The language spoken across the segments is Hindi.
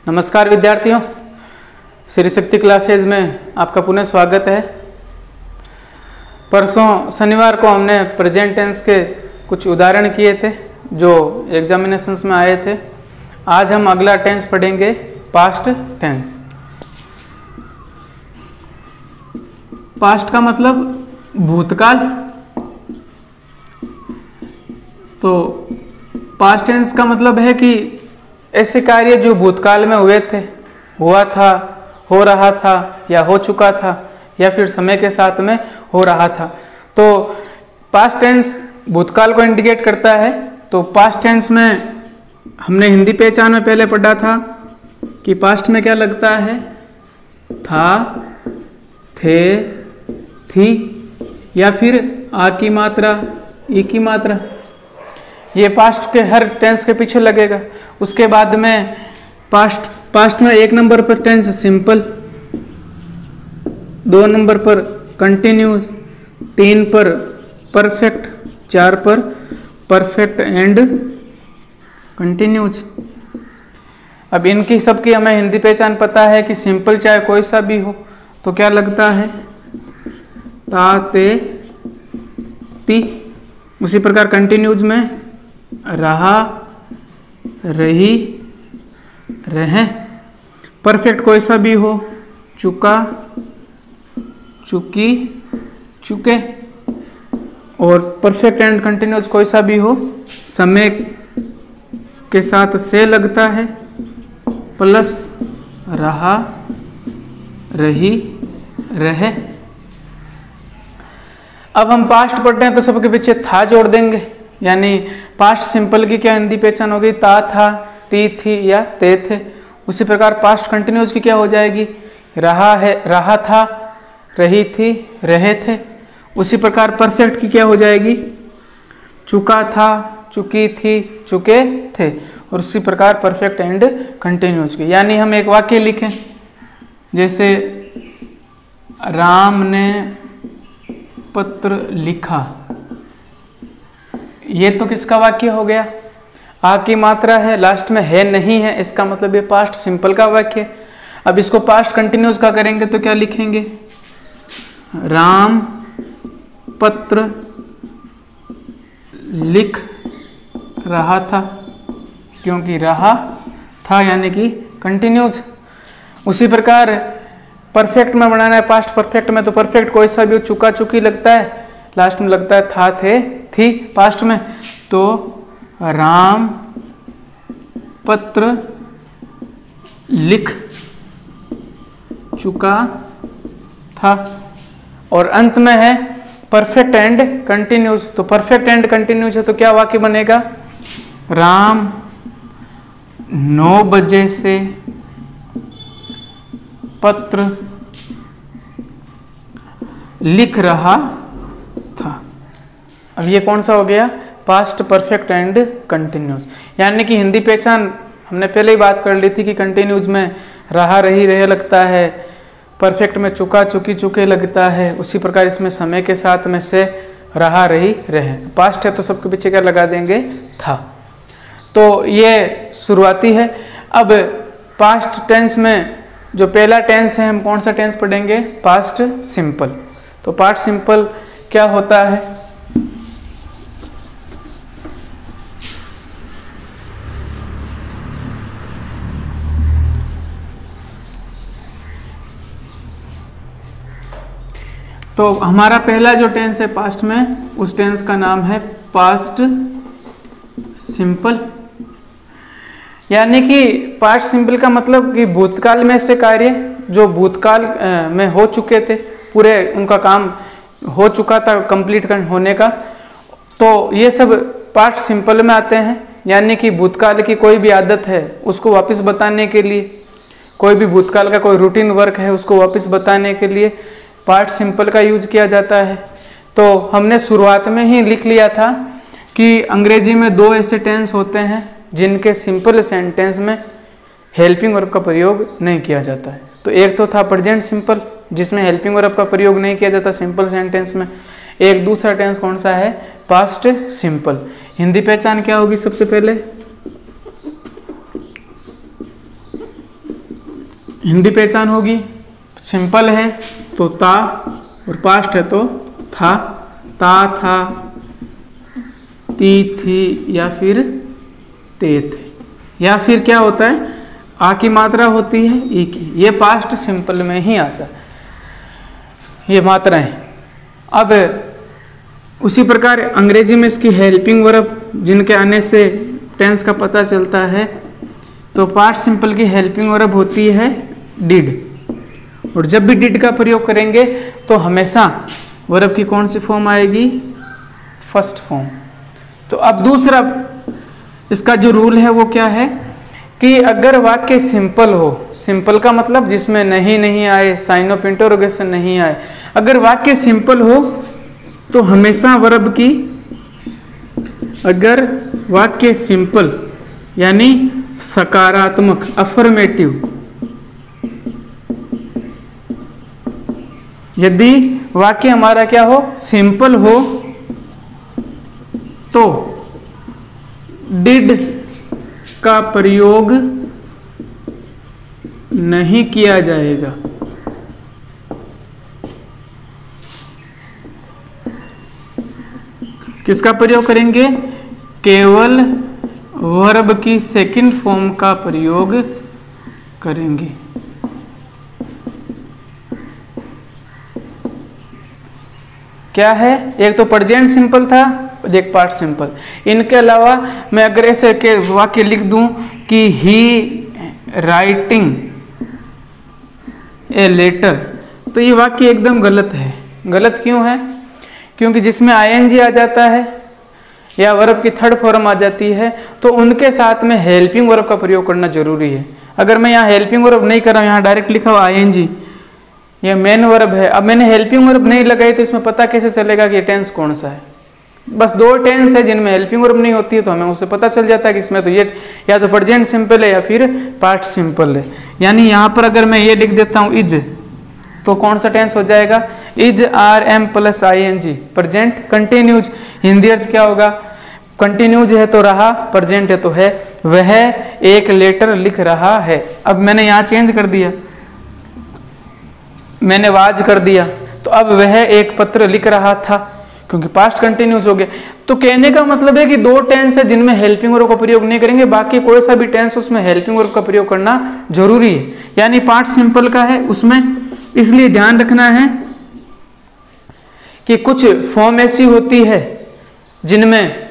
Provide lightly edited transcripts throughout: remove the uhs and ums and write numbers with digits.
नमस्कार विद्यार्थियों, श्री शक्ति क्लासेज में आपका पुनः स्वागत है। परसों शनिवार को हमने प्रेजेंट टेंस के कुछ उदाहरण किए थे जो एग्जामिनेशंस में आए थे। आज हम अगला टेंस पढ़ेंगे, पास्ट टेंस। पास्ट का मतलब भूतकाल। तो पास्ट टेंस का मतलब है कि ऐसे कार्य जो भूतकाल में हुए थे, हुआ था, हो रहा था या हो चुका था या फिर समय के साथ में हो रहा था। तो पास्ट टेंस भूतकाल को इंडिकेट करता है। तो पास्ट टेंस में हमने हिंदी पहचान में पहले पढ़ा था कि पास्ट में क्या लगता है, था, थे, थी या फिर आ की मात्रा, ई की मात्रा। ये पास्ट के हर टेंस के पीछे लगेगा। उसके बाद में पास्ट में 1 नंबर पर टेंस सिंपल, 2 नंबर पर कंटिन्यूस, 3 पर परफेक्ट, 4 पर परफेक्ट एंड कंटिन्यूस। अब इनकी सबकी हमें हिंदी पहचान पता है कि सिंपल चाहे कोई सा भी हो तो क्या लगता है, ता, ते, ती। उसी प्रकार कंटिन्यूज में रहा, रही, रहें। परफेक्ट कोई सा भी हो, चुका, चुकी, चुके। और परफेक्ट एंड कंटिन्यूस कोई सा भी हो, समय के साथ से लगता है, प्लस रहा, रही, रहे। अब हम पास्ट पढ़ते हैं तो सबके पीछे था जोड़ देंगे, यानी पास्ट सिंपल की क्या हिंदी पहचान होगी, ता, था, ती, थी या ते, थे। उसी प्रकार पास्ट कंटिन्यूस की क्या हो जाएगी, रहा है, रहा था, रही थी, रहे थे। उसी प्रकार परफेक्ट की क्या हो जाएगी, चुका था, चुकी थी, चुके थे। और उसी प्रकार परफेक्ट एंड कंटिन्यूस की। यानी हम एक वाक्य लिखें, जैसे राम ने पत्र लिखा। ये तो किसका वाक्य हो गया, आ की मात्रा है, लास्ट में है नहीं है, इसका मतलब ये पास्ट सिंपल का वाक्य। अब इसको पास्ट कंटिन्यूस का करेंगे तो क्या लिखेंगे, राम पत्र लिख रहा था, क्योंकि रहा था यानी कि कंटिन्यूस। उसी प्रकार परफेक्ट में बनाना है, पास्ट परफेक्ट में तो परफेक्ट कोई सा भी चुका, चुकी लगता है, लास्ट में लगता है था, थे, थी पास्ट में। तो राम पत्र लिख चुका था। और अंत में है परफेक्ट एंड कंटिन्यूस। तो परफेक्ट एंड कंटिन्यूस है तो क्या वाक्य बनेगा, राम 9 बजे से पत्र लिख रहा था। अब ये कौन सा हो गया, पास्ट परफेक्ट एंड कंटिन्यूस। यानी कि हिंदी पहचान हमने पहले ही बात कर ली थी कि कंटिन्यूस में रहा, रही, रहे लगता है, परफेक्ट में चुका, चुकी, चुके लगता है। उसी प्रकार इसमें समय के साथ में से रहा, रही, रहे। पास्ट है तो सबके पीछे क्या लगा देंगे, था। तो ये शुरुआती है। अब पास्ट टेंस में जो पहला टेंस है, हम कौन सा टेंस पढ़ेंगे, पास्ट सिंपल। तो पास्ट सिंपल क्या होता है, तो हमारा पहला जो टेंस है पास्ट में, उस टेंस का नाम है पास्ट सिंपल। यानी कि पास्ट सिंपल का मतलब कि भूतकाल में से कार्य जो भूतकाल में हो चुके थे, पूरे उनका काम हो चुका था, कंप्लीट होने का, तो ये सब पास्ट सिंपल में आते हैं। यानी कि भूतकाल की कोई भी आदत है उसको वापस बताने के लिए, कोई भी भूतकाल का कोई रूटीन वर्क है उसको वापस बताने के लिए पास्ट सिंपल का यूज किया जाता है। तो हमने शुरुआत में ही लिख लिया था कि अंग्रेजी में 2 ऐसे टेंस होते हैं जिनके सिंपल सेंटेंस में हेल्पिंग वर्ब का प्रयोग नहीं किया जाता है। तो एक तो था प्रेजेंट सिंपल, जिसमें हेल्पिंग वर्ब का प्रयोग नहीं किया जाता सिंपल सेंटेंस में। एक दूसरा टेंस कौन सा है, पास्ट सिंपल। हिंदी पहचान क्या होगी सबसे पहले, हिंदी पहचान होगी, सिंपल है तो ता, और पास्ट है तो था, ता था, ती थी, या फिर ते थे, या फिर क्या होता है आ की मात्रा होती है ई की। ये पास्ट सिंपल में ही आता है ये मात्राएं। अब उसी प्रकार अंग्रेजी में इसकी हेल्पिंग वर्ब जिनके आने से टेंस का पता चलता है, तो पास्ट सिंपल की हेल्पिंग वर्ब होती है डिड, और जब भी डिड का प्रयोग करेंगे तो हमेशा वर्ब की कौन सी फॉर्म आएगी, फर्स्ट फॉर्म। तो अब दूसरा इसका जो रूल है वो क्या है कि अगर वाक्य सिंपल हो, सिंपल का मतलब जिसमें नहीं आए, साइन ऑफ इंटरोगेशन नहीं आए, अगर वाक्य सिंपल हो तो हमेशा वर्ब की, अगर वाक्य सिंपल यानी सकारात्मक अफर्मेटिव, यदि वाक्य हमारा क्या हो, सिंपल हो, तो डिड का प्रयोग नहीं किया जाएगा। किसका प्रयोग करेंगे, केवल वर्ब की सेकंड फॉर्म का प्रयोग करेंगे। क्या है, एक तो प्रेजेंट सिंपल था, एक पास्ट सिंपल। इनके अलावा मैं अगर ऐसे के वाक्य लिख दूं कि ही राइटिंग ए लेटर, तो ये वाक्य एकदम गलत है। गलत क्यों है, क्योंकि जिसमें आईएनजी आ जाता है या वर्ब की थर्ड फॉर्म आ जाती है तो उनके साथ में हेल्पिंग वर्ब का प्रयोग करना जरूरी है। अगर मैं यहाँ हेल्पिंग वर्ब नहीं कर रहा हूँ, यहाँ डायरेक्ट लिखा हुआ आईएनजी, ये मेन वर्ब है, अब मैंने हेल्पिंग वर्ब नहीं लगाई तो इसमें पता कैसे चलेगा कि टेंस कौन सा है। बस दो टेंस है जिनमें हेल्पिंग वर्ब नहीं होती है, तो हमें उससे पता चल जाता है कि इसमें तो ये या तो प्रेजेंट सिंपल है या फिर पास्ट सिंपल है। यानी यहाँ पर अगर मैं ये लिख देता हूँ इज, तो कौन सा टेंस हो जाएगा, is are am plus I N G, present continuous. Hindi अर्थ क्या होगा, कंटिन्यूज है तो रहा, प्रेजेंट है तो है। वह एक लेटर लिख रहा है, अब मैंने यहाँ चेंज कर दिया, मैंने वाज कर दिया, तो अब वह एक पत्र लिख रहा था, क्योंकि पास्ट कंटिन्यूस हो गया। तो कहने का मतलब है कि दो टेंस है जिनमें हेल्पिंग वर्ब का प्रयोग नहीं करेंगे, बाकी कोई सा भी टेंस उसमें हेल्पिंग वर्ब का प्रयोग करना जरूरी है। यानी पास्ट सिंपल का है उसमें, इसलिए ध्यान रखना है कि कुछ फॉर्म ऐसी होती है जिनमें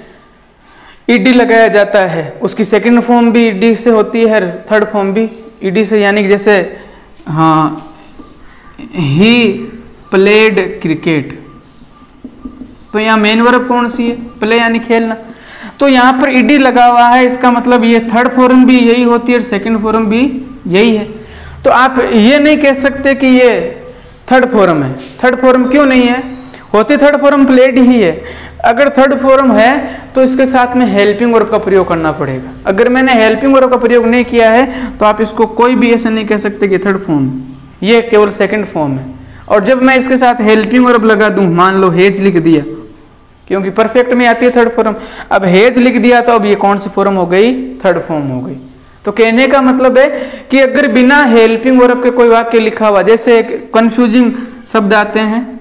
ईडी लगाया जाता है, उसकी सेकंड फॉर्म भी ईडी से होती है, थर्ड फॉर्म भी ईडी से। यानी कि जैसे हाँ, ही प्लेड क्रिकेट, तो यहाँ मेन वर्ब कौन सी है, प्ले यानी खेलना, तो यहाँ पर ईडी लगा हुआ है, इसका मतलब ये थर्ड फॉर्म भी यही होती है और सेकंड फॉर्म भी यही है। तो आप ये नहीं कह सकते कि ये थर्ड फॉर्म है। थर्ड फॉर्म क्यों नहीं है, होती थर्ड फॉर्म प्लेड ही है। अगर थर्ड फॉर्म है तो इसके साथ में हेल्पिंग वर्ब का प्रयोग करना पड़ेगा। अगर मैंने हेल्पिंग वर्ब का प्रयोग नहीं किया है तो आप इसको कोई भी ऐसा नहीं कह सकते कि थर्ड फॉर्म, ये केवल सेकंड फॉर्म है। और जब मैं इसके साथ हेल्पिंग वर्ब लगा दूं, मान लो हेज लिख दिया, क्योंकि परफेक्ट में आती है थर्ड फॉर्म, अब हेज लिख दिया तो अब ये कौन सी फॉर्म हो गई, थर्ड फॉर्म हो गई। तो कहने का मतलब है कि अगर बिना हेल्पिंग वर्ब के कोई वाक्य लिखा हुआ, जैसे एक कंफ्यूजिंग शब्द आते हैं,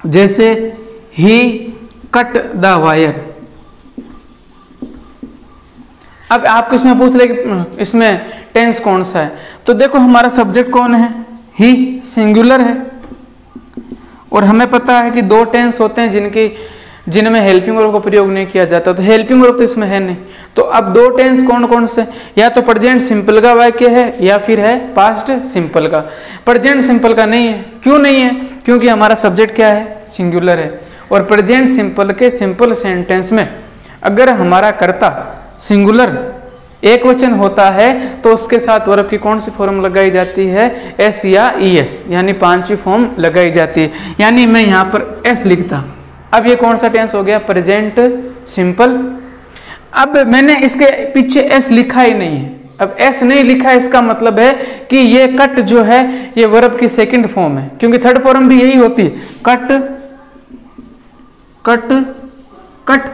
जैसे ही कट द वायर। अब आप इसमें पूछ ले कि इसमें टेंस कौन सा है, तो देखो हमारा सब्जेक्ट कौन है, ही, सिंगुलर है, और हमें पता है कि दो टेंस होते हैं जिनमें हेल्पिंग वर्ब का प्रयोग नहीं किया जाता, तो हेल्पिंग वर्ब तो इसमें है नहीं। तो अब दो टेंस कौन कौन से, या तो प्रेजेंट सिंपल का वाक्य है या फिर है पास्ट सिंपल का। प्रेजेंट सिंपल का नहीं है, क्यों नहीं है, क्योंकि हमारा सब्जेक्ट क्या है, सिंगुलर है, और प्रेजेंट सिंपल के सिंपल सेंटेंस में अगर हमारा कर्ता सिंगुलर एक वचन होता है तो उसके साथ वर्ब की कौन सी फॉर्म लगाई जाती है, एस या ई एस, यानी पांचवी फॉर्म लगाई जाती है। यानी मैं यहाँ पर एस लिखता, अब ये कौन सा टेंस हो गया, प्रेजेंट सिंपल। अब मैंने इसके पीछे एस लिखा ही नहीं है, अब एस नहीं लिखा, इसका मतलब है कि ये कट जो है ये वर्ब की सेकंड फॉर्म है, क्योंकि थर्ड फॉर्म भी यही होती है, कट कट कट।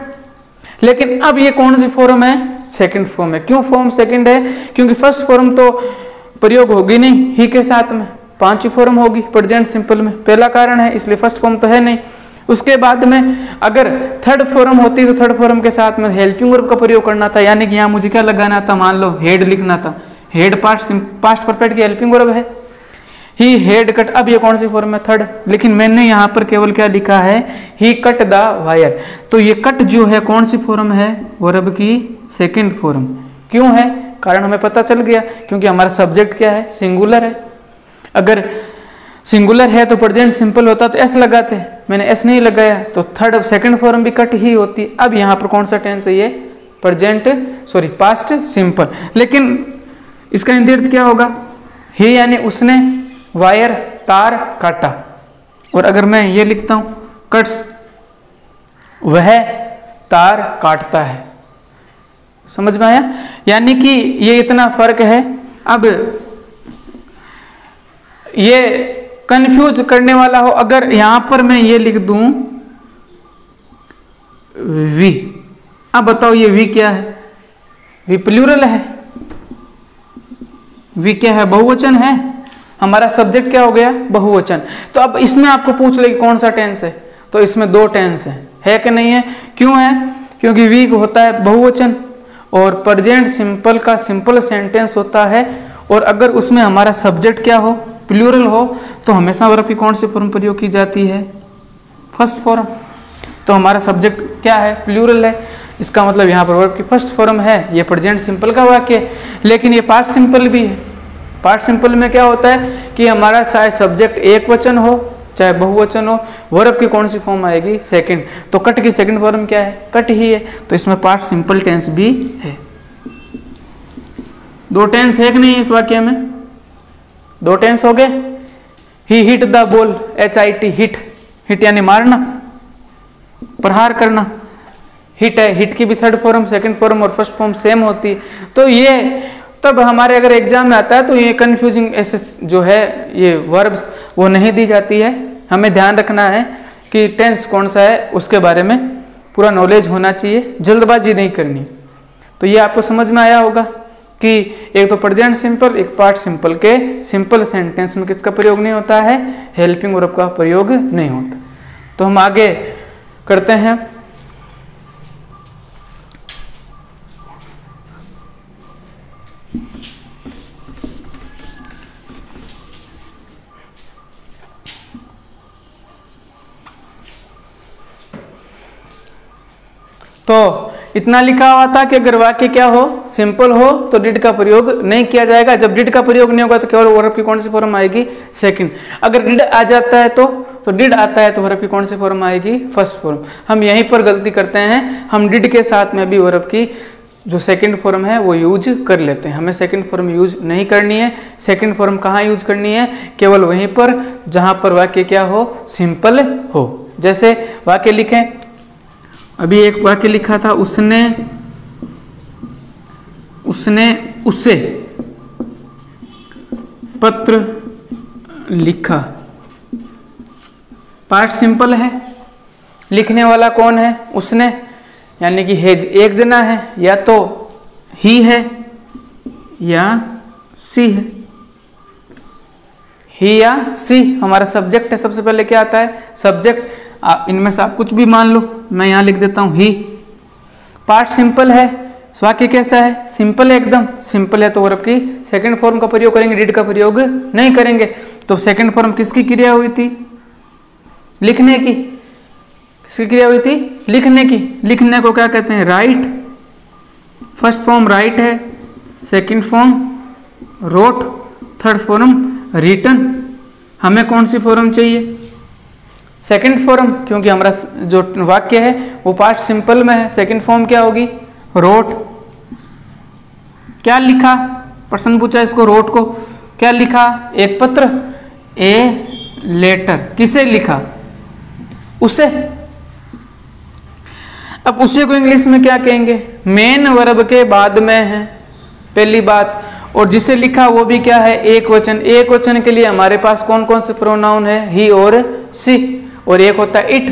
लेकिन अब ये कौन सी फॉर्म है, सेकंड फॉर्म है। क्यों फॉर्म सेकंड है, क्योंकि फर्स्ट फॉर्म तो प्रयोग होगी नहीं ही के साथ में, 5 फॉर्म होगी प्रेजेंट सिंपल में, पहला कारण है इसलिए फर्स्ट फॉर्म तो है नहीं। उसके बाद में अगर थर्ड फॉर्म होती तो थर्ड फॉर्म के साथ में हेल्पिंग वर्ब का प्रयोग करना था, यानी कि यहाँ मुझे क्या लगाना था, मान लो हेड लिखना था, हेड पास्ट परफेक्ट की हेल्पिंग वर्ब है, ही हेड कट, अब ये कौन सी फॉर्म है, थर्ड, लेकिन मैंने यहाँ पर केवल क्या लिखा है, ही कट द वायर, तो ये कट जो है कौन सी फॉर्म है, वर्ब की सेकंड फॉर्म। क्यों है, कारण हमें पता चल गया, क्योंकि हमारा सब्जेक्ट क्या है, सिंगुलर है। अगर सिंगुलर है तो प्रेजेंट सिंपल होता तो एस लगाते, मैंने एस नहीं लगाया तो थर्ड सेकंड फॉर्म भी कट ही होती। अब यहाँ पर कौन सा टेंस है, ये पास्ट सिंपल, लेकिन इसका इंद्रित क्या होगा, ही यानी उसने वायर तार काटा, और अगर मैं ये लिखता हूं कट्स, वह तार काटता है, समझ में आया, यानी कि ये इतना फर्क है। अब ये कंफ्यूज करने वाला हो, अगर यहां पर मैं ये लिख दूं वी, अब बताओ ये वी क्या है, वी प्लूरल है, वी क्या है, बहुवचन है, हमारा सब्जेक्ट क्या हो गया, बहुवचन। तो अब इसमें आपको पूछ ले कौन सा टेंस है, तो इसमें 2 टेंस है कि नहीं है, क्यों है, क्योंकि वी होता है बहुवचन और प्रेजेंट सिंपल का सिंपल सेंटेंस होता है, और अगर उसमें हमारा सब्जेक्ट क्या हो, प्लूरल हो, तो हमेशा वर्ब की कौन सी फॉर्म प्रयोग की जाती है, फर्स्ट फॉर्म। तो हमारा सब्जेक्ट क्या है, प्लूरल है, इसका मतलब यहाँ पर वर्ब की फर्स्ट फॉर्म है, ये प्रेजेंट सिंपल का वाक्य है। लेकिन ये पास्ट सिंपल भी है, पास्ट सिंपल में क्या होता है कि हमारा चाहे सब्जेक्ट एक वचन हो चाहे बहुवचन हो, वर्ब की कौन सी फॉर्म आएगी, सेकंड। तो कट की सेकंड फॉर्म क्या है, कट ही है, तो इसमें पास्ट सिंपल टेंस भी है। 2 टेंस है कि नहीं इस वाक्य में, 2 टेंस हो गए। He hit the ball, HIT, hit, hit यानी मारना, प्रहार करना, हिट है, हिट की भी थर्ड फॉर्म सेकंड फॉर्म और फर्स्ट फॉर्म सेम होती है। तो ये तब हमारे अगर एग्जाम में आता है तो ये कंफ्यूजिंग ऐसे जो है ये वर्ब्स वो नहीं दी जाती है, हमें ध्यान रखना है कि टेंस कौन सा है उसके बारे में पूरा नॉलेज होना चाहिए, जल्दबाजी नहीं करनी। तो ये आपको समझ में आया होगा कि एक तो प्रेजेंट सिंपल, एक पास्ट सिंपल के सिंपल सेंटेंस में किसका प्रयोग नहीं होता है, हेल्पिंग वर्ब का प्रयोग नहीं होता। तो हम आगे करते हैं। तो इतना लिखा हुआ था कि अगर वाक्य क्या हो, सिंपल हो तो डिड का प्रयोग नहीं किया जाएगा। जब डिड का प्रयोग नहीं होगा तो केवल वर्ब की कौन सी फॉर्म आएगी, सेकंड। अगर डिड आ जाता है तो डिड आता है तो वर्ब की कौन सी फॉर्म आएगी, फर्स्ट फॉर्म। हम यहीं पर गलती करते हैं, हम डिड के साथ में भी वर्ब की जो सेकंड फॉर्म है वो यूज कर लेते हैं। हमें सेकंड फॉर्म यूज नहीं करनी है। सेकंड फॉर्म कहाँ यूज करनी है, केवल वहीं पर जहां पर वाक्य क्या हो, सिंपल हो। जैसे वाक्य लिखें, अभी एक वाक्य लिखा था, उसने उसे पत्र लिखा। पार्ट सिंपल है, लिखने वाला कौन है, उसने, यानी कि हेज एक जना है, या तो ही है या सी है। ही या सी हमारा सब्जेक्ट है। सबसे पहले क्या आता है, सब्जेक्ट। इनमें से आप कुछ भी मान लो, मैं यहां लिख देता हूं ही। पार्ट सिंपल है, वाक्य कैसा है, सिंपल है, एकदम सिंपल है, तो वर्ब की सेकंड फॉर्म का प्रयोग करेंगे, डिड का प्रयोग नहीं करेंगे। तो सेकंड फॉर्म किसकी क्रिया हुई थी, लिखने की। किसकी क्रिया हुई थी, लिखने की। लिखने को क्या कहते हैं, राइट। फर्स्ट फॉर्म राइट है, second form wrote, third form written. हमें कौन सी फॉर्म चाहिए, सेकंड फॉर्म, क्योंकि हमारा जो वाक्य है वो पार्ट सिंपल में है। सेकंड फॉर्म क्या होगी, रोट। क्या लिखा, प्रश्न पूछा इसको, रोट को क्या लिखा, एक पत्र, ए लेटर। किसे लिखा, उसे। अब उसे को इंग्लिश में क्या कहेंगे, मेन वर्ब के बाद में है, पहली बात। और जिसे लिखा वो भी क्या है, एक वचन। एक वचन के लिए हमारे पास कौन कौन से प्रोनाउन है, ही और सी, और एक होता है इट।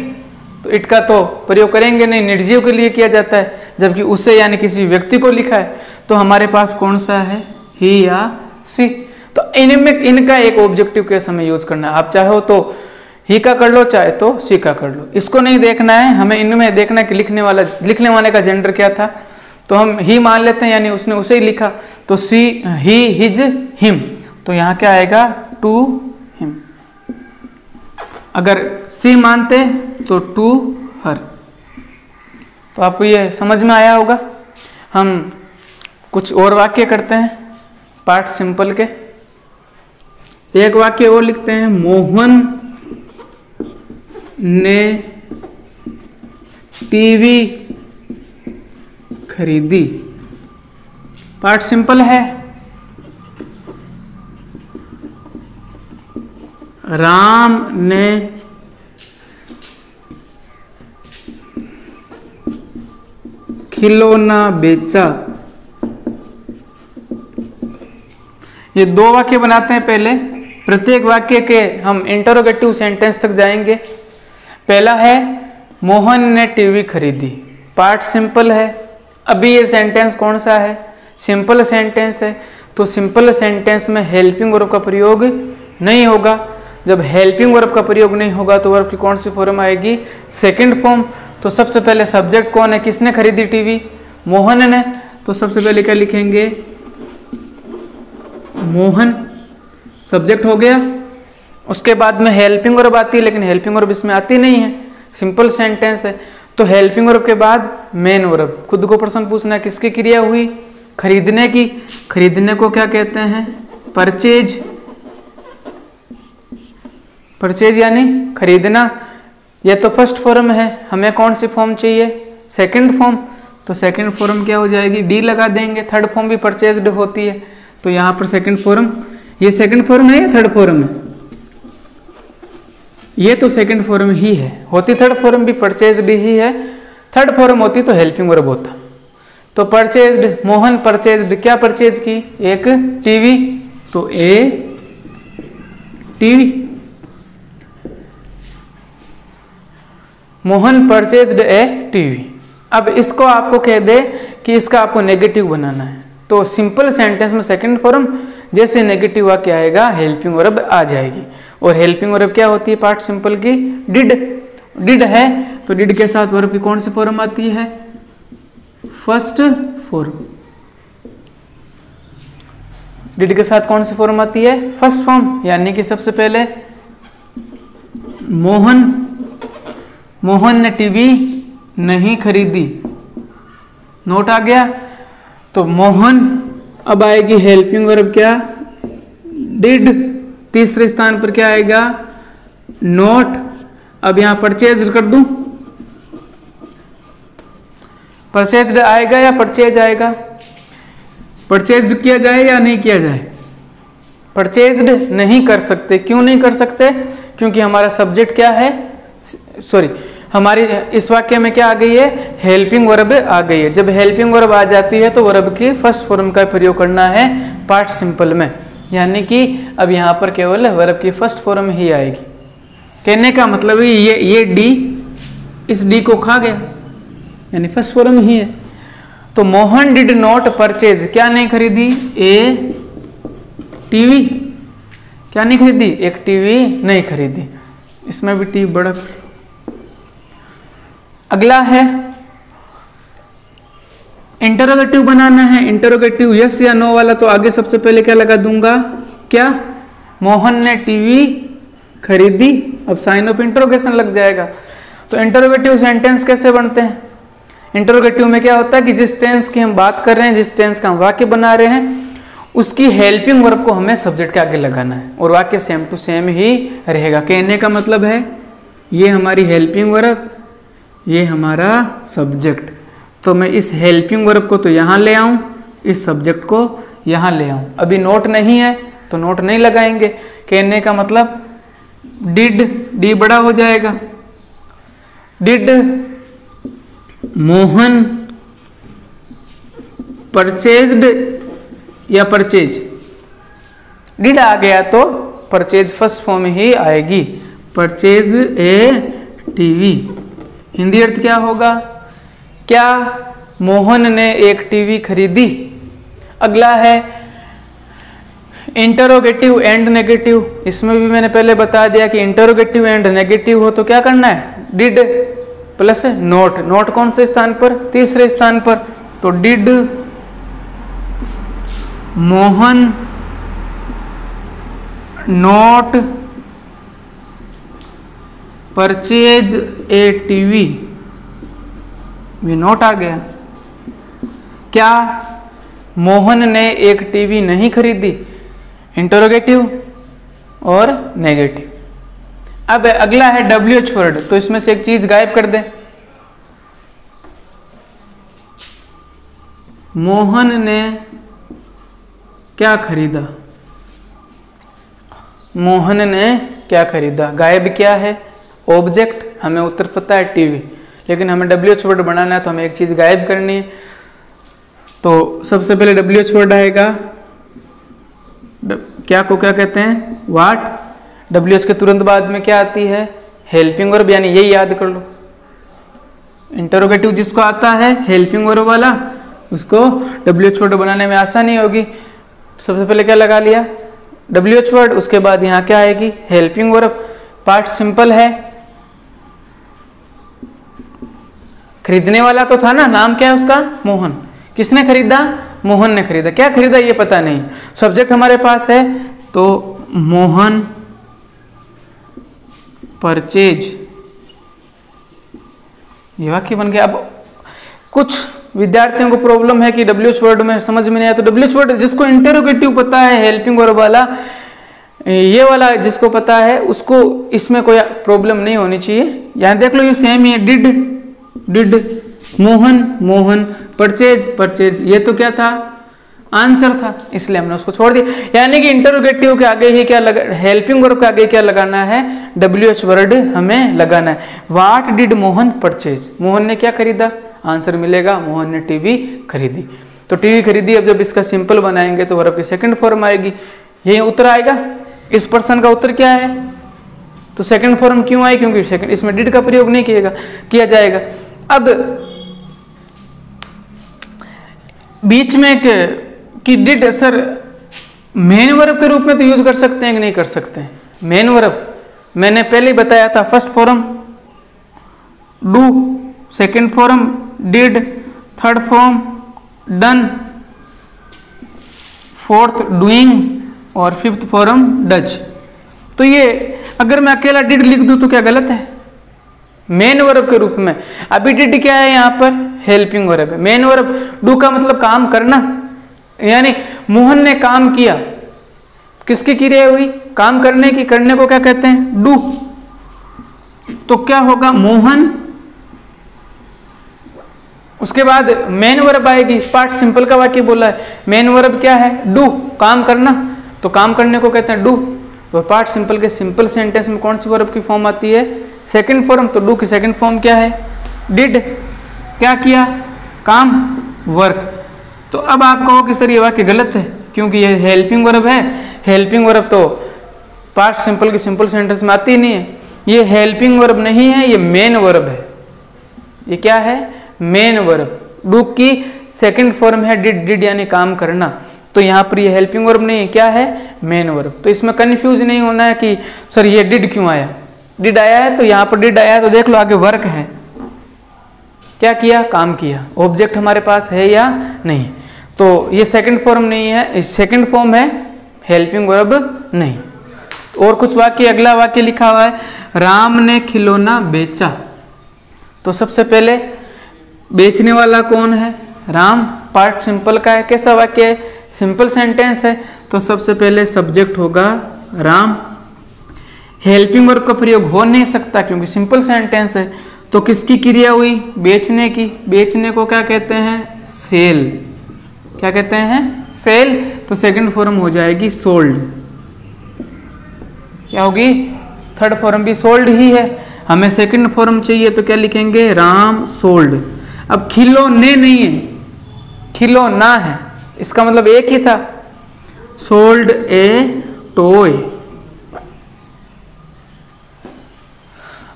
तो इट का तो प्रयोग करेंगे नहीं, निर्जीव के लिए किया जाता है। जबकि उससे यानी किसी व्यक्ति को लिखा है तो हमारे पास कौन सा है, ही या सी। तो इनमें इनका एक ऑब्जेक्टिव केस हमें यूज करना है। आप चाहो तो ही का कर लो, चाहे तो सी का कर लो, इसको नहीं देखना है, हमें इनमें देखना है कि लिखने वाले का जेंडर क्या था। तो हम ही मान लेते हैं, यानी उसने उसे ही लिखा, तो सी, ही, हिज, हिम, तो यहाँ क्या आएगा टू हिम। अगर सी मानते तो टू हर। तो आपको ये समझ में आया होगा। हम कुछ और वाक्य करते हैं पार्ट सिंपल के। एक वाक्य और लिखते हैं, मोहन ने टीवी खरीदी। पार्ट सिंपल है। राम ने खिलौना बेचा। ये दो वाक्य बनाते हैं। पहले प्रत्येक वाक्य के हम इंटरोगेटिव सेंटेंस तक जाएंगे। पहला है मोहन ने टीवी खरीदी, पार्ट सिंपल है। अभी ये सेंटेंस कौन सा है? सिंपल सेंटेंस है। तो सिंपल सेंटेंस में हेल्पिंग वर्ब का प्रयोग नहीं होगा। जब हेल्पिंग वर्ब का प्रयोग नहीं होगा तो वर्ब की कौन सी फॉर्म आएगी? Second form. तो सबसे पहले सब्जेक्ट कौन है? किसने खरीदी टीवी? मोहन ने। तो सबसे पहले क्या लिखेंगे? मोहन, सब्जेक्ट हो गया। उसके बाद में हेल्पिंग वर्ब आती है, लेकिन हेल्पिंग वर्ब इसमें आती नहीं है, सिंपल सेंटेंस है। तो हेल्पिंग वर्ब के बाद मेन वर्ब। खुद को प्रश्न पूछना है किसकी क्रिया हुई? खरीदने की। खरीदने को क्या कहते हैं? परचेज। परचेज यानी खरीदना। यह तो फर्स्ट फॉर्म है, हमें कौन सी फॉर्म चाहिए? Second form. तो सेकंड फॉर्म क्या हो जाएगी? डी लगा देंगे। थर्ड फॉर्म भी परचेज्ड होती है, तो यहां पर सेकंड फॉर्म। ये सेकंड फॉर्म है या थर्ड फॉर्म है? ये तो सेकंड फॉर्म ही है। होती थर्ड फॉर्म भी परचेज्ड ही है। थर्ड फॉर्म होती तो हेल्पिंग वर्ब होता। तो परचेज्ड, मोहन परचेज्ड, क्या परचेज की? एक टीवी। तो ए टीवी। मोहन परचेज्ड ए टीवी। अब इसको आपको कह दे कि इसका आपको नेगेटिव बनाना है, तो सिंपल सेंटेंस में सेकंड फॉर्म जैसे नेगेटिव वाक्य आएगा हेल्पिंग वर्ब आ जाएगी। और हेल्पिंग वर्ब क्या होती है पार्ट सिंपल की? डिड। डिड है तो डिड के साथ वर्ब की कौन सी फॉर्म आती है? First form. डिड के साथ कौन सी फॉर्म आती है? First form. यानी कि सबसे पहले मोहन ने टीवी नहीं खरीदी। नोट आ गया। तो मोहन, अब आएगी हेल्पिंग वर्ब क्या? डिड। तीसरे स्थान पर क्या आएगा? नोट। अब यहां परचेज कर दूं, परचेज्ड आएगा या परचेज आएगा? परचेज्ड किया जाए या नहीं किया जाए? परचेज्ड नहीं कर सकते। क्यों नहीं कर सकते? क्योंकि हमारा सब्जेक्ट क्या है? सॉरी, हमारी इस वाक्य में क्या आ गई है? हेल्पिंग वर्ब आ गई है। जब हेल्पिंग वर्ब आ जाती है तो वर्ब की फर्स्ट फॉर्म का प्रयोग करना है पार्ट सिंपल में। यानी कि अब यहाँ पर केवल वर्ब की फर्स्ट फॉर्म ही आएगी। कहने का मतलब ये डी इस डी को खा गया, यानी फर्स्ट फॉर्म ही है। तो मोहन डिड नॉट परचेज, क्या नहीं खरीदी? ए टीवी। क्या नहीं खरीदी? एक टीवी नहीं खरीदी। इसमें भी टी बड़ा। अगला है इंटरोगेटिव बनाना है। इंटरोगेटिव यस या नो वाला, तो आगे सबसे पहले क्या लगा दूंगा? क्या? मोहन ने टीवी खरीदी। अब साइन ऑफ इंटरोगेशन लग जाएगा। तो इंटरोगेटिव सेंटेंस कैसे बनते हैं? इंटरोगेटिव में क्या होता है कि जिस टेंस की हम बात कर रहे हैं, जिस टेंस का हम वाक्य बना रहे हैं, उसकी हेल्पिंग वर्ब को हमें सब्जेक्ट के आगे लगाना है और वाक्य सेम टू सेम ही रहेगा। कहने का मतलब है ये हमारी हेल्पिंग वर्ब, ये हमारा सब्जेक्ट। तो मैं इस हेल्पिंग वर्ब को तो यहाँ ले आऊँ, इस सब्जेक्ट को यहाँ ले आऊँ। अभी नोट नहीं है तो नोट नहीं लगाएंगे। कहने का मतलब डिड, डी बड़ा हो जाएगा। डिड मोहन परचेज्ड या परचेज? डिड आ गया तो परचेज फर्स्ट फॉर्म ही आएगी। Purchase a TV. हिंदी अर्थ क्या होगा? क्या मोहन ने एक टीवी खरीदी? अगला है इंटरोगेटिव एंड नेगेटिव, इसमें भी मैंने पहले बता दिया कि इंटरोगेटिव एंड नेगेटिव हो तो क्या करना है, डिड प्लस नोट। नोट कौन से स्थान पर, तीसरे स्थान पर, तो did Mohan note purchase a TV, ये नोट आ गया। क्या मोहन ने एक टीवी नहीं खरीदी, इंटरोगेटिव और नेगेटिव। अब अगला है WH वर्ड, तो इसमें से एक चीज गायब कर दे। मोहन ने क्या खरीदा, मोहन ने क्या खरीदा, गायब क्या है, ऑब्जेक्ट। हमें उत्तर पता है टीवी, लेकिन हमें WH वर्ड बनाना है तो हमें एक चीज गायब करनी है। तो सबसे पहले WH वर्ड आएगा, क्या को क्या कहते हैं, व्हाट। WH के तुरंत बाद में क्या आती है, हेल्पिंग वर्ब, यानी यही याद कर लो। इंटरोगेटिव जिसको आता है हेल्पिंग वर्ब वाला, उसको WH वर्ड बनाने में आसानी होगी। सबसे पहले क्या लगा लिया, WH वर्ड, उसके बाद यहाँ क्या आएगी, हेल्पिंग वर्ब। पार्ट सिंपल है, खरीदने वाला तो था ना, नाम क्या है उसका, मोहन। किसने खरीदा, मोहन ने खरीदा। क्या खरीदा ये पता नहीं। सब्जेक्ट हमारे पास है, तो मोहन परचेज, ये वाक्य बन गया। अब कुछ विद्यार्थियों को प्रॉब्लम है कि WH वर्ड में समझ में नहीं आया, तो WH वर्ड जिसको इंटरोगेटिव पता है, हेल्पिंग वर्ब वाला, ये वाला जिसको पता है, उसको इसमें कोई प्रॉब्लम नहीं होनी चाहिए। यहां देख लो ये सेम ही है, did Mohan Mohan, purchase purchase, ये तो क्या था, आंसर था, इसलिए हमने उसको छोड़ दिया। यानी कि इंटरोगेटिव के आगे ही क्या लगा, हेल्पिंग वर्ब के आगे क्या लगाना है, WH वर्ड हमें लगाना है। What did Mohan purchase, Mohan ने क्या खरीदा, आंसर मिलेगा मोहन ने टीवी खरीदी। तो टीवी खरीदी। अब जब इसका सिंपल बनाएंगे तो वर्ब की सेकंड फॉर्म आएगी, यही उत्तर आएगा। इस प्रश्न का उत्तर क्या है, तो सेकंड फॉर्म क्यों आई, क्योंकि सेकंड इसमें डिड का प्रयोग नहीं किया जाएगा। अब बीच में एक कि डिड सर मेन वर्ब के रूप में तो यूज कर सकते हैं कि नहीं कर सकते हैं। मेन वर्ब मैंने पहले ही बताया था, first form do, second form did, third form done, fourth doing और फिफ्थ फॉर्म डज। तो ये अगर मैं अकेला डिड लिख दूं तो क्या गलत है, मेन वर्ब के रूप में। अभी डिड क्या है यहाँ पर, हेल्पिंग वर्ब है। मेन वर्ब डू का मतलब काम करना, यानी मोहन ने काम किया, किसकी क्रिया हुई, काम करने की, करने को क्या कहते हैं, डू। तो क्या होगा, मोहन, उसके बाद मेन वर्ब आएगी। पार्ट सिंपल का वाक्य बोला है, मेन वर्ब क्या है, डू, काम करना, तो काम करने को कहते हैं डू। तो पार्ट सिंपल के सिंपल सेंटेंस में कौन सी वर्ब की फॉर्म आती है, सेकंड फॉर्म। तो डू की सेकंड फॉर्म क्या है, डिड, क्या किया, काम, वर्क। तो अब आप कहो कि सर ये वाक्य गलत है, क्योंकि ये हेल्पिंग वर्ब है। हेल्पिंग वर्ब तो पार्ट सिंपल की सिंपल सेंटेंस में आती नहीं है। ये हेल्पिंग वर्ब नहीं है, ये मेन वर्ब है। ये क्या है, मेन वर्ब। डू की सेकंड फॉर्म है डिड, डिड यानी काम करना। तो यहाँ पर ये हेल्पिंग वर्ब नहीं है, क्या है, मेन वर्ब। तो इसमें कंफ्यूज नहीं होना है कि सर ये डिड क्यों आया। डिड आया है तो यहाँ पर डिड आया है, तो देख लो आगे वर्क है, क्या किया, काम किया। ऑब्जेक्ट हमारे पास है या नहीं, तो ये सेकंड फॉर्म नहीं है, सेकंड फॉर्म है, हेल्पिंग वर्ब नहीं। और कुछ वाक्य, अगला वाक्य लिखा हुआ है, राम ने खिलौना बेचा। तो सबसे पहले बेचने वाला कौन है, राम। पार्ट सिंपल का है, कैसा वाक्य है, सिंपल सेंटेंस है। तो सबसे पहले सब्जेक्ट होगा राम। हेल्पिंग वर्ब का प्रयोग हो नहीं सकता क्योंकि सिंपल सेंटेंस है। तो किसकी क्रिया हुई, बेचने की। बेचने को क्या कहते हैं, सेल। क्या कहते हैं, सेल। तो सेकंड फॉर्म हो जाएगी सोल्ड। क्या होगी, थर्ड फॉर्म भी सोल्ड ही है। हमें सेकंड फॉर्म चाहिए तो क्या लिखेंगे, राम सोल्ड। अब खिलौने नहीं है, खिलौना है, इसका मतलब एक ही था, सोल्ड ए टॉय।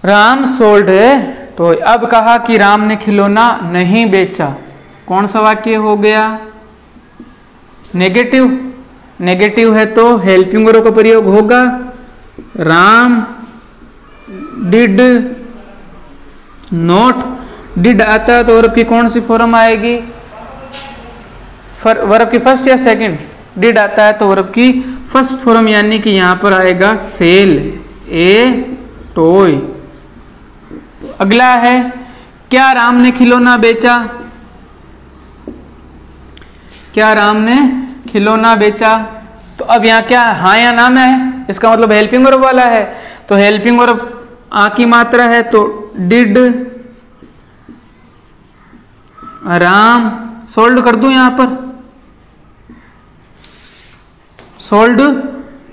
राम सोल्ड ए टॉय। अब कहा कि राम ने खिलौना नहीं बेचा, कौन सा वाक्य हो गया, नेगेटिव। नेगेटिव है तो हेल्पिंग वर्ब का प्रयोग होगा। राम डिड नॉट, डिड आता है तो वर्ब की कौन सी फॉर्म आएगी? वर्ब की फर्स्ट या सेकंड? डिड आता है तो वर्ब की फर्स्ट फॉर्म, यानी कि यहां पर आएगा सेल ए टॉय। अगला है क्या राम ने खिलौना बेचा? क्या राम ने खिलौना बेचा? तो अब यहाँ क्या हाँ या ना में है, इसका मतलब हेल्पिंग वर्ब वाला है। तो हेल्पिंग वर्ब आ की मात्रा है तो डिड राम, सोल्ड कर दूं, यहां पर सोल्ड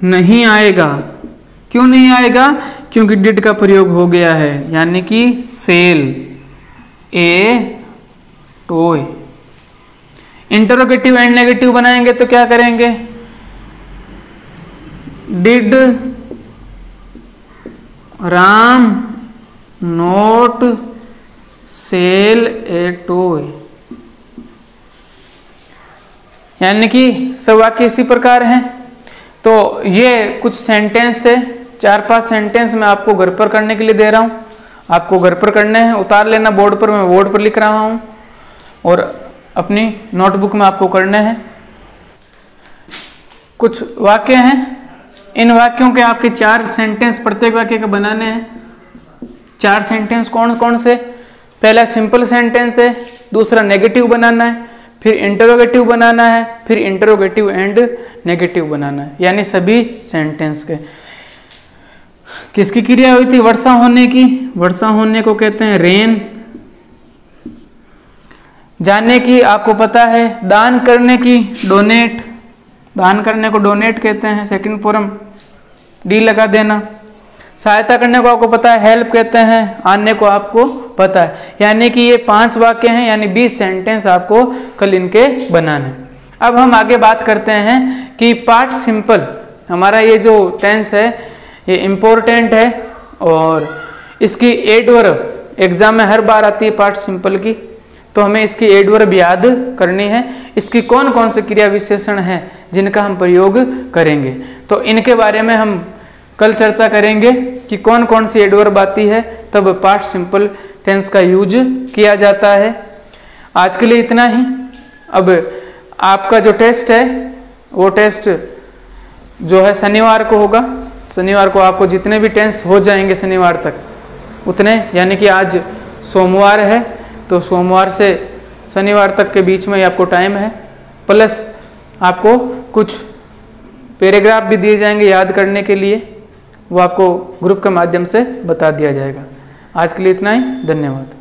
नहीं आएगा। क्यों नहीं आएगा? क्योंकि डिड का प्रयोग हो गया है, यानी कि sell a toy. Interrogative and negative बनाएंगे तो क्या करेंगे? Did Ram not sell a toy, यानी कि सब वाक्य इसी प्रकार हैं। तो ये कुछ सेंटेंस थे, 4-5 सेंटेंस मैं आपको घर पर करने के लिए दे रहा हूं। आपको घर पर करने हैं, उतार लेना बोर्ड पर, मैं बोर्ड पर लिख रहा हूं और अपनी नोटबुक में आपको करने हैं। कुछ वाक्य हैं, इन वाक्यों के आपके 4 सेंटेंस प्रत्येक वाक्य के बनाने हैं। 4 सेंटेंस कौन कौन से? पहला सिंपल सेंटेंस है, दूसरा नेगेटिव बनाना है, फिर इंटरोगेटिव बनाना है, फिर इंटरोगेटिव एंड नेगेटिव बनाना है, यानी सभी सेंटेंस के। किसकी क्रिया हुई थी? वर्षा होने की। वर्षा होने को कहते हैं रेन। जाने की आपको पता है, दान करने की डोनेट, दान करने को डोनेट कहते हैं, सेकंड फॉर्म डी लगा देना। सहायता करने को आपको पता है हेल्प कहते हैं, आने को आपको पता है। यानी कि ये 5 वाक्य हैं, यानी 20 सेंटेंस आपको कल इनके बनाने। अब हम आगे बात करते हैं कि पास्ट सिंपल, हमारा ये जो टेंस है ये इम्पोर्टेंट है और इसकी एडवर्ब एग्जाम में हर बार आती है पास्ट सिंपल की, तो हमें इसकी एडवर्ब याद करनी है। इसकी कौन कौन से क्रिया विशेषण हैं जिनका हम प्रयोग करेंगे, तो इनके बारे में हम कल चर्चा करेंगे कि कौन कौन सी एडवर्ब आती है, तब पास्ट सिंपल टेंस का यूज किया जाता है। आज के लिए इतना ही। अब आपका जो टेस्ट है वो टेस्ट जो है शनिवार को होगा। शनिवार को आपको जितने भी टेंस हो जाएंगे शनिवार तक उतने, यानी कि आज सोमवार है तो सोमवार से शनिवार तक के बीच में आपको टाइम है, प्लस आपको कुछ पैराग्राफ भी दिए जाएंगे याद करने के लिए, वो आपको ग्रुप के माध्यम से बता दिया जाएगा। आज के लिए इतना ही, धन्यवाद।